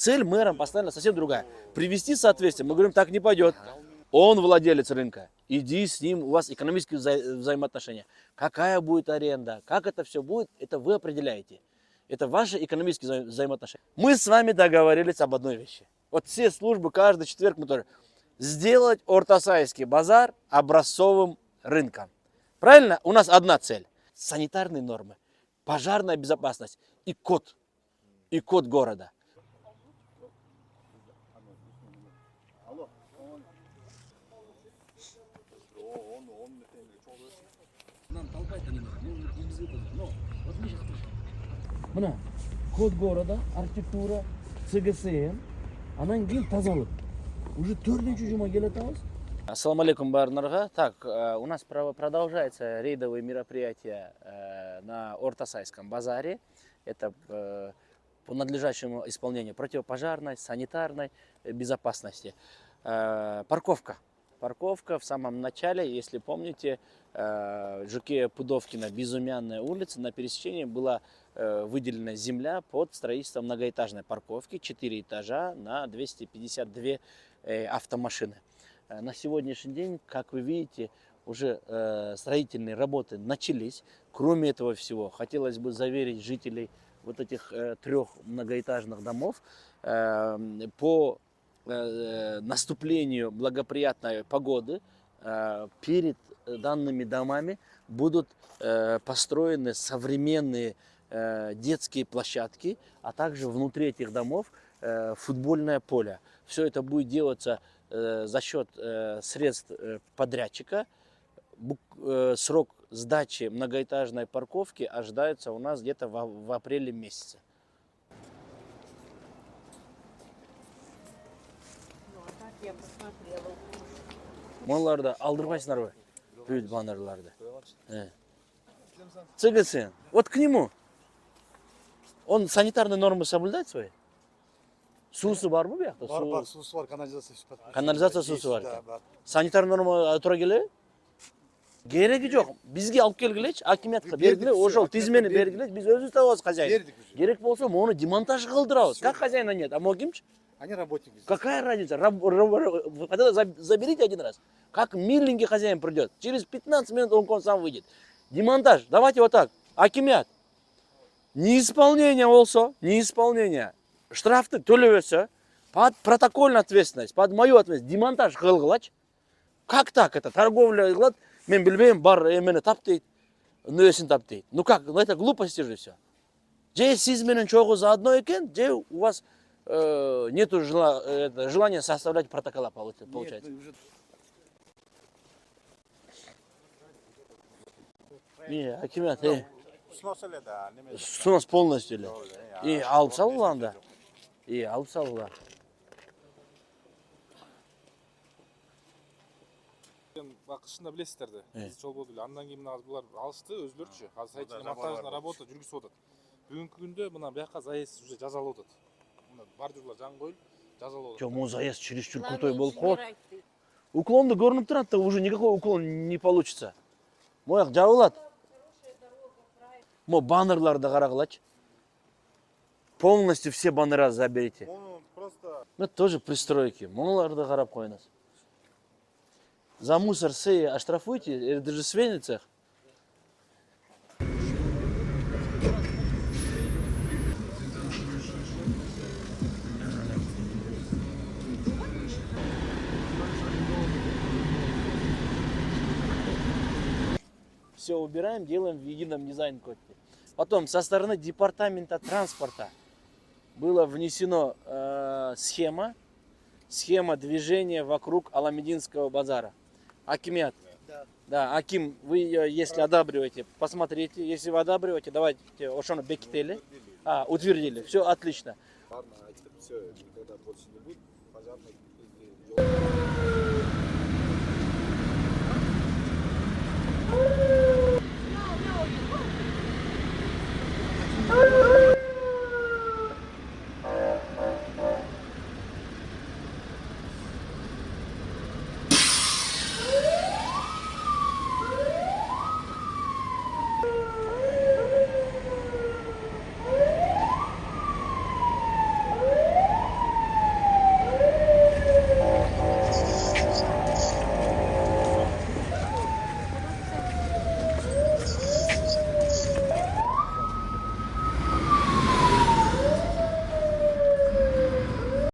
Цель мэра поставлена совсем другая. Привести соответствие. Мы говорим, так не пойдет. Он владелец рынка. Иди с ним, у вас экономические взаимоотношения. Какая будет аренда, как это все будет, это вы определяете. Это ваши экономические взаимоотношения. Мы с вами договорились об одной вещи. Вот все службы, каждый четверг мы тоже. Сделать Ортасайский базар образцовым рынком. Правильно? У нас одна цель. Санитарные нормы, пожарная безопасность и код города. Нам толпать-то не надо, мы без этого. Но вот мы сейчас пришли. Мына, код города, архитектура, ЦГСМ, анан кейін тазалық. Уже 4-нче жұма келатабыз. Ассаламу алейкум барнарға. Так, у нас продолжается рейдовые мероприятия на Ортасайском базаре. Это по надлежащему исполнению противопожарной, санитарной безопасности. Парковка. Парковка в самом начале, если помните, Жукея Пудовкина, Безымянная улица, на пересечении была выделена земля под строительство многоэтажной парковки, 4 этажа на 252 автомашины. На сегодняшний день, как вы видите, уже строительные работы начались. Кроме этого всего, хотелось бы заверить жителей вот этих 3 многоэтажных домов по наступлению благоприятной погоды перед данными домами будут построены современные детские площадки, а также внутри этих домов футбольное поле. Все это будет делаться за счет средств подрядчика. Срок сдачи многоэтажной парковки ожидается у нас где-то в апреле месяце. Я посмотрела. Монларда алдырбайсыңдар ғой, бүт баннерларды. ЦГСН. Вот к нему. Он санитарные нормы соблюдает свои? Сусы бар мı bu yakta? Бар, сусы бар, канализация. Канализация сусы бар. Санитарный норма тура келе? Кереги жоқ. Бізге алып келгілечі, акимиятқа бергіле, ошол тизмени бергіле, біз өзіміз табамыз хозяин. Керек болса, оны демонтаж қылдырабыз. Как хозяина нет? А могимчи? Они работники. Какая разница? Заберите один раз. Как миленький хозяин придет. Через 15 минут он сам выйдет. Демонтаж. Давайте вот так. Акимят. Неисполнение болсо, неисполнение. Штрафты төлөбөсө, под протокольную ответственность, под мою ответственность. Демонтаж кылгылач. Как так это? Торговля кылат. Мен билбейм, бар эмени тап дейт. Нөсүн тап дейт. Ну как? Это глупости же все. Же сиз менен чогуу заодно экен, же у вас нету желания составлять протокола, получается. Не, акимят, снос полностью ли? И алып салгыла анда. И алып салгыла. Бакышында билесиздерди. Биз жол болду эле. Андан кийин мына булар алышты өзлөрүчү. Азыр строительный монтажный работа жүргүзүп атат. Бүгүнкү күндө мына бияка заезд уже жазалып атат. Мына бордюрлар жаңы коюлуп жазалып атат. Жок, могу заезд чересчур крутой болуп калат. Уклонды көрүнүп турат да, уже никакой уклон не получится. Мояк жабылат. Мо баннерларды карагылачы. Полностью все баннера заберите. Это тоже пристройки. Моноларды карап коюңуз. За мусор сей оштрафуйте, это же свейный цех. Все убираем, делаем в едином дизайн-коде. Потом со стороны департамента транспорта была внесена схема движения вокруг Аламединского базара. Акимят. Да, Аким, вы ее, если одабриваете, посмотрите. Если вы одабриваете, давайте ошону бекители. Утвердили. Все отлично. Все, никогда больше не будет. Пожарный